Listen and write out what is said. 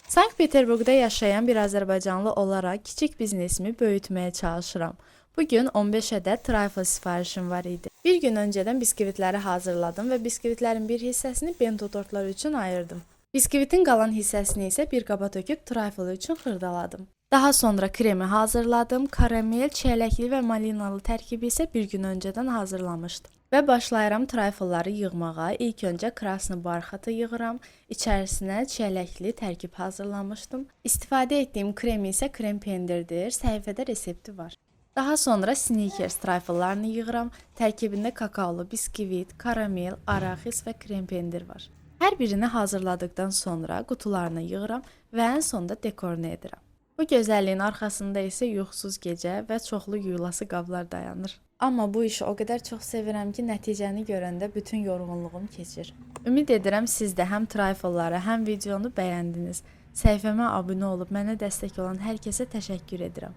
Sankt-Peterburqda yaşayan bir Azərbaycanlı olaraq kiçik biznesimi böyütməyə çalışıram. Bugün 15 ədəd trifle sifarişim var idi. Bir gün öncədən biskvitləri hazırladım və biskvitlərin bir hissəsini bento tortlar üçün ayırdım. Biskvitin qalan hissəsini isə bir qaba töküb trifle üçün xırdaladım. Daha sonra kremi hazırladım. Karamel, çiyələkli və malinalı tərkibi isə bir gün öncədən hazırlamışdım. Və başlayıram trifle'ları yığmağa. İlk öncə krasnı barxatı yığıram. İçərisinə çiyələkli tərkib hazırlamışdım. İstifadə etdiyim krem isə krem pendirdir. Səhifədə resepti var. Daha sonra Snickers trifle'larını yığıram. Tərkibində kakaolu biskvit, karamel, araxis və krem pendir var. Hər birini hazırladıktan sonra qutularını yığıram və ən sonda dekorunu edirəm. Bu gözəlliyin arxasında isə yuxusuz gecə və çoxlu yuyulası qablar dayanır. Amma bu işi o qədər çox sevirəm ki, nəticəni görəndə bütün yorğunluğum keçir. Ümid edirəm siz də həm trifle'ları, həm videonu bəyəndiniz. Səhifəmə abunə olub mənə dəstək olan hər kəsə təşəkkür edirəm.